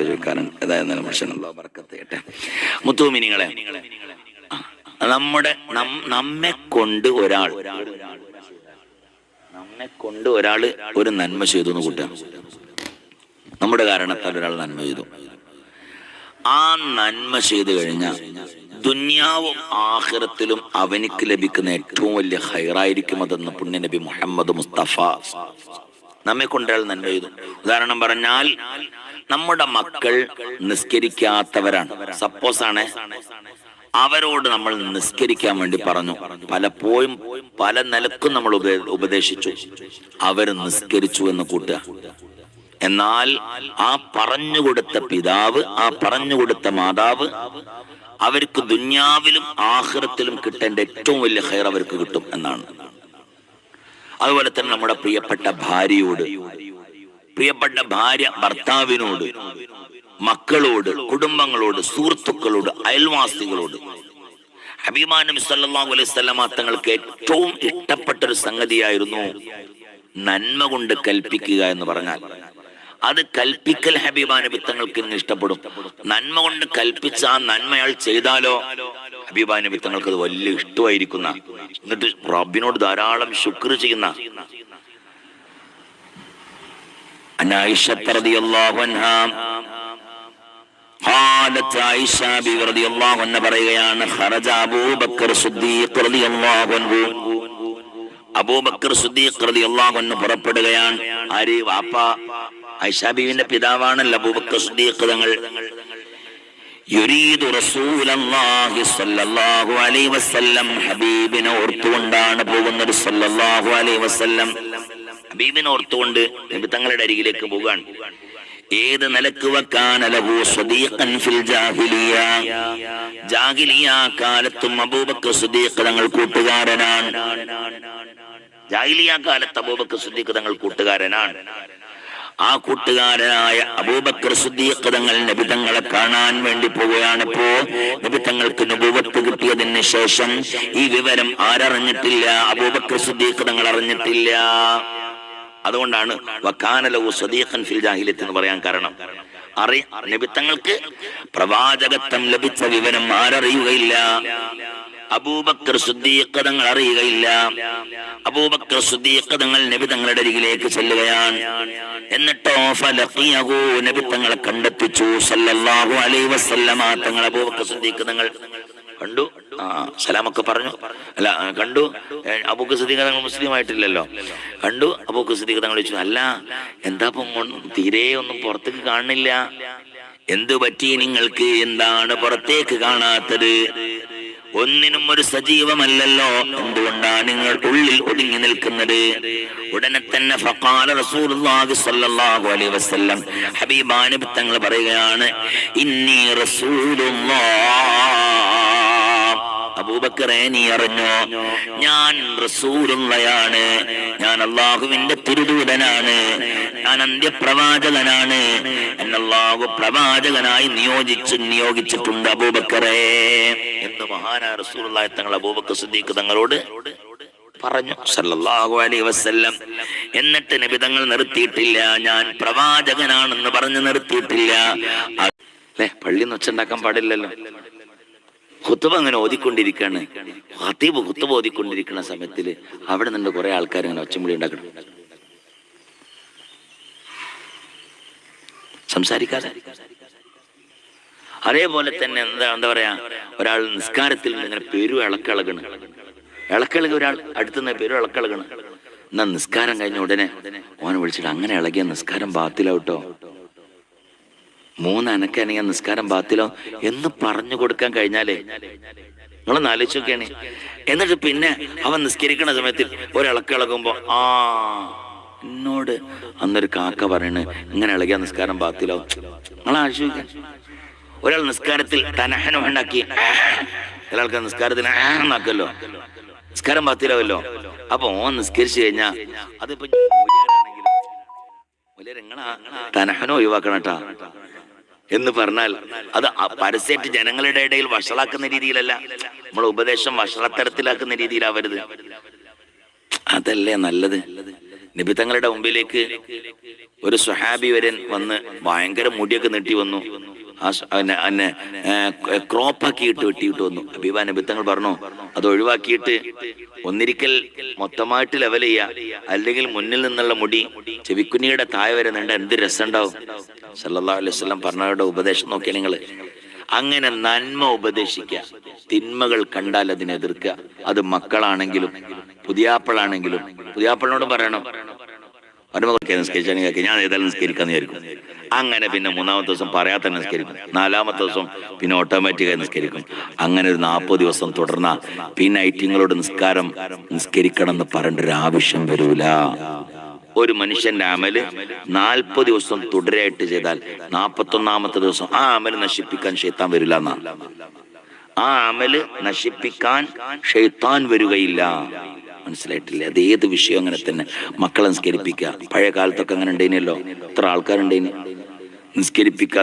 എന്നൊക്കെ ചോദിക്കാറുണ്ട്. ഏതായിരുന്നാലും പ്രശ്നമുള്ള ബർക്കത്ത് ചെയ്യട്ടെ. മുത്തുമിനിങ്ങളെ, നമ്മെ കൊണ്ട് ഒരാൾ ഒരു നന്മ ചെയ്തു എന്ന് കൂട്ടുക. നമ്മുടെ കാരണത്താൽ ഒരാൾ നന്മ ചെയ്തു. ആ നന്മ ചെയ്തു കഴിഞ്ഞാൽ ദുനിയാവും ആഖിറത്തിലും അവനിക്ക് ലഭിക്കുന്ന ഏറ്റവും വലിയ ഖൈറായിരിക്കും അതെന്ന് പുണ്യനബി മുഹമ്മദ് മുസ്തഫ. നമ്മെ കൊണ്ടൊരാൾ നന്മ ചെയ്തു. ഉദാഹരണം പറഞ്ഞാൽ, നമ്മുടെ മക്കൾ നിസ്കരിക്കാത്തവരാണ്. സപ്പോസ് ആണ്, അവരോട് നമ്മൾ നിസ്കരിക്കാൻ വേണ്ടി പറഞ്ഞു. പലപ്പോഴും പല നിലക്കും നമ്മൾ ഉപദേശിച്ചു. അവർ നിസ്കരിച്ചു എന്ന് കൂട്ടുക. എന്നാൽ ആ പറഞ്ഞുകൊടുത്ത പിതാവ്, ആ പറഞ്ഞുകൊടുത്ത മാതാവ്, അവർക്ക് ദുനിയാവിലും ആഖിറത്തിലും കിട്ടേണ്ട ഏറ്റവും വലിയ ഖൈർ അവർക്ക് കിട്ടും എന്നാണ്. അതുപോലെ തന്നെ നമ്മുടെ പ്രിയപ്പെട്ട ഭാര്യയോട്, പ്രിയപ്പെട്ട ഭാര്യ ഭർത്താവിനോട്, മക്കളോട്, കുടുംബങ്ങളോട്, സുഹൃത്തുക്കളോട്, അയൽവാസികളോട്. ഹബീബാ നബി സല്ലല്ലാഹു അലൈഹി വസല്ലമ തങ്ങൾക്ക് ഏറ്റവും ഇഷ്ടപ്പെട്ട ഒരു സംഗതിയായിരുന്നു നന്മ കൊണ്ട് കൽപ്പിക്കുക എന്ന് പറഞ്ഞാൽ. അത് കൽപ്പിക്കൽ ഹബീബാ നബി തങ്ങൾക്ക് ഇഷ്ടപ്പെടും. നന്മ കൊണ്ട് കൽപ്പിച്ച ആ നന്മ അയാൾ ചെയ്താലോ ഹബീബാ നബി തങ്ങൾക്ക് അത് വലിയ ഇഷ്ടമായിരിക്കുന്ന, എന്നിട്ട് റബ്ബിനോട് ധാരാളം ശുക്ർ ചെയ്യുന്ന. ആയിഷ റളിയല്ലാഹു അൻഹാ ഖാലത്ത്, ആയിഷ ബിവി റളിയല്ലാഹു അൻഹ പറയുകയാണ്, ഖറജ അബൂബക്കർ സിദ്ദീഖ് റളിയല്ലാഹു അൻഹു, അബൂബക്കർ സിദ്ദീഖ് റളിയല്ലാഹു അൻഹു പുറപ്പെടുകയാണ്. ആര്? വാപ്പ, ആയിഷ ബീവിന്റെ പിതാവാണല്ലോ അബൂബക്കർ സിദ്ദീഖ് തങ്ങൾ. യുരീദു റസൂലല്ലാഹി സ്വല്ലല്ലാഹു അലൈഹി വസല്ലം, ഹബീബിനെ ഓർത്തുകൊണ്ടാണ് പോകുന്നത്. സ്വല്ലല്ലാഹു അലൈഹി വസല്ലം ഹബീബിനെ ഓർത്തുകൊണ്ട് നബി തങ്ങളുടെ അരികിലേക്ക് പോകാൻ. ഏത് നിലക്ക്? വകാന ലഹു സ്വദീഖൻ ഫിൽ ജാഹിലിയ, ജാഹിലിയ കാലത്തും അബൂബക്കർ സിദ്ദീഖ് തങ്ങൾ കൂട്ടുകാരനാണ്. ജാഹിലിയ കാലത്ത് അബൂബക്കർ സിദ്ദീഖ് തങ്ങൾ കൂട്ടുകാരനാണ്. ആ കൂട്ടുകാരനായ അബൂബക്കർ സിദ്ദീഖ് തങ്ങൾ നബി തങ്ങളെ കാണാൻ വേണ്ടി പോവുകയാണിപ്പോ. നബി തങ്ങൾക്ക് നുബുവത്ത് കിട്ടിയതിന് ശേഷം ഈ വിവരം ആരറിഞ്ഞിട്ടില്ല? അബൂബക്കർ സിദ്ദീഖ് തങ്ങൾ അറിഞ്ഞിട്ടില്ല. അതുകൊണ്ടാണ് വകാന ലഹു സ്വദീഖൻ ഫിൽ ജാഹിലിയ്യത്ത് എന്ന് പറയാൻ കാരണം. നബി തങ്ങൾക്ക് പ്രവാചകത്വം ലഭിച്ച വിവരം ആരറിയുകയില്ല? അബൂബക്കർ സിദ്ദീഖ് തങ്ങൾ അറിയുകയില്ല. അബൂബക്കർ സിദ്ദീഖ് തങ്ങൾ നബി തങ്ങളുടെ അരികിലേക്ക് ചെല്ലുകയാണ്. എന്നിട്ടോ ഫലഖിയഹു, നബി തങ്ങളെ കണ്ടെത്തിച്ചു സല്ലല്ലാഹു അലൈഹി വസല്ലമ തങ്ങൾ. അബൂബക്കർ സിദ്ദീഖ് തങ്ങൾ കണ്ടു, സലാമൊക്കെ പറഞ്ഞു. അല്ല, കണ്ടു. അബൂബക്കർ സിദ്ദീഖ് തങ്ങൾ മുസ്ലിം ആയിട്ടില്ലല്ലോ. കണ്ടു. അബൂബക്കർ സിദ്ദീഖ് തങ്ങൾ ചോദിച്ചു, അല്ല എന്താ തീരെ ഒന്നും പുറത്തേക്ക് കാണുന്നില്ല? എന്തു പറ്റി നിങ്ങൾക്ക്? എന്താണ് പുറത്തേക്ക് കാണാത്തത്? ഒന്നിനും ഒരു സജീവമല്ലല്ലോ, എന്തുകൊണ്ടാണ് നിങ്ങൾ ഉള്ളിൽ ഒതുങ്ങി നിൽക്കുന്നത്? ഉടനെ തന്നെ ഫഖാല റസൂലുള്ളാഹി സ്വല്ലല്ലാഹു അലൈഹി വസല്ലം, ഹബീബാ നബി തങ്ങൾ പറയുകയാണ്, ഇന്നി റസൂലുള്ളാഹ്. അബൂബക്കറെ, നീ അറിഞ്ഞോ, ഞാൻ റസൂലുള്ളയാണ്, ഞാൻ അല്ലാഹുവിന്റെ തിരുദൂതനാണ്, ഞാൻ അന്ത്യപ്രവാചകനാണ്, എന്നെ അല്ലാഹു പ്രവാചകനായി നിയോഗിച്ചിട്ടുണ്ട് അബൂബക്കറെ എന്ന് മഹാനായ റസൂലുള്ളാഹി തങ്ങൾ അബൂബക്കർ സിദ്ദീഖ് തങ്ങളോട് പറഞ്ഞു സല്ലല്ലാഹു അലൈഹി വസല്ലം. എന്നിട്ട് നബി തങ്ങൾ നിർത്തിയിട്ടില്ല, ഞാൻ പ്രവാചകനാണെന്ന് പറഞ്ഞു നിർത്തിയിട്ടില്ല. അല്ലേ, പള്ളിയിൽ ഒച്ചുണ്ടാക്കാൻ പാടില്ലല്ലോ. ഖുത്ബ അങ്ങനെ ഓതിക്കൊണ്ടിരിക്കുകയാണ്. ഖതീബ് ഖുത്ബ ഓതിക്കൊണ്ടിരിക്കുന്ന സമയത്തില് അവിടെ നിന്ന് കുറെ ആൾക്കാർ ഇങ്ങനെ ഒച്ചമുടി ഉണ്ടാക്കണം, സംസാരിക്കാതെ. അതേപോലെ തന്നെ എന്താ പറയാ, ഒരാൾ നിസ്കാരത്തിൽ ഇങ്ങനെ പേരു ഇളക്കിളകണ്, ഒരാൾ അടുത്തുനിന്ന് പേരു ഇളക്കിളകണ്. എന്നാ നിസ്കാരം കഴിഞ്ഞ ഉടനെ ഓനെ വിളിച്ചിട്ട്, അങ്ങനെ ഇളകിയ നിസ്കാരം ബാത്തിലാവട്ടോ, 3 അനക്കണെങ്കിൽ നിസ്കാരം ബാത്തിലോ എന്ന് പറഞ്ഞു കൊടുക്കാൻ കഴിഞ്ഞാലേ നിങ്ങളൊന്ന് ആലോചിച്ചൊക്കെയാണ്. എന്നിട്ട് പിന്നെ അവൻ നിസ്കരിക്കുന്ന സമയത്തിൽ ഒരിളക്കിളകുമ്പോ, എന്നോട് അന്നൊരു കാക്ക പറയണ് ഇങ്ങനെ ഇളകിയ നിസ്കാരം ബാത്തിലോ. നിങ്ങൾ ആലോചിക്കാൻ. ഒരാൾ നിസ്കാരത്തിൽ തനഹനം ഉണ്ടാക്കി, ഒരാൾക്ക് നിസ്കാരത്തിന് എന്നാക്കല്ലോ, നിസ്കാരം ബാത്തിലാവല്ലോ. അപ്പൊ ഓൻ നിസ്കരിച്ചു കഴിഞ്ഞാ അതിപ്പോ തനഹനം ഒഴിവാക്കണട്ടാ എന്ന് പറഞ്ഞാൽ അത് പരസ്യമായിട്ട് ജനങ്ങളുടെ ഇടയിൽ വഷളാക്കുന്ന രീതിയിലല്ല, നമ്മളെ ഉപദേശം വഷളത്തരത്തിലാക്കുന്ന രീതിയിലാവരുത്. അതല്ലേ നല്ലത്. നബി തങ്ങളുടെ മുമ്പിലേക്ക് ഒരു സ്വഹാബി വരൻ വന്ന് ഭയങ്കര മുടിയൊക്കെ നീട്ടി വന്നു. ക്രോപ്പാക്കിയിട്ട് വെട്ടിയിട്ട് വന്നു. ഹബീബ നബി തങ്ങൾ പറഞ്ഞു, അത് ഒഴിവാക്കിയിട്ട് ഒന്നിരിക്കൽ മൊത്തമായിട്ട് ലെവൽ ചെയ്യുക, അല്ലെങ്കിൽ മുന്നിൽ നിന്നുള്ള മുടി ചെവിക്കുന്നിയുടെ താഴെ വരെ നീണ്ട എന്ത് രസം ഉണ്ടാവും. സല്ലല്ലാഹു അലൈഹി വസല്ലം പറഞ്ഞവരുടെ ഉപദേശം നോക്കിയാൽ നിങ്ങൾ അങ്ങനെ നന്മ ഉപദേശിക്കുക, തിന്മകൾ കണ്ടാൽ അതിനെ എതിർക്കുക. അത് മക്കളാണെങ്കിലും പുതിയാപ്പിളാണെങ്കിലും. പുതിയാപ്പിളിനോട് പറയണം, മരുമകൾക്ക് നിസ്കരിച്ചാണെങ്കിൽ ഞാൻ ഏതായാലും നിസ്കരിക്കാന്ന് വിചാരിക്കും. അങ്ങനെ പിന്നെ 3-ാമത്തെ ദിവസം പറയാത്ത നിസ്കരിക്കും, 4-ാമത്തെ ദിവസം പിന്നെ ഓട്ടോമാറ്റിക്കായി നിസ്കരിക്കും. അങ്ങനെ ഒരു 40 ദിവസം തുടർന്ന പിന്നെ ഐറ്റിങ്ങളോട് നിസ്കരിക്കണം എന്ന് പറയേണ്ട ഒരു ആവശ്യം വരൂല. ഒരു മനുഷ്യന്റെ അമല് 40 ദിവസം തുടരെയായിട്ട് ചെയ്താൽ 41-ാമത്തെ ദിവസം ആ അമല് നശിപ്പിക്കാൻ ശൈത്താൻ വരില്ല എന്നാണ്. ആ അമല് നശിപ്പിക്കാൻ ശൈത്താൻ വരികയില്ല. മനസ്സിലായിട്ടില്ലേ? അത് ഏത് വിഷയം അങ്ങനെ തന്നെ. മക്കളെ നിസ്കരിപ്പിക്കുക. പഴയ കാലത്തൊക്കെ അങ്ങനെ ഉണ്ടേനല്ലോ, എത്ര ആൾക്കാരുണ്ടേന്. നിസ്കരിപ്പിക്കുക,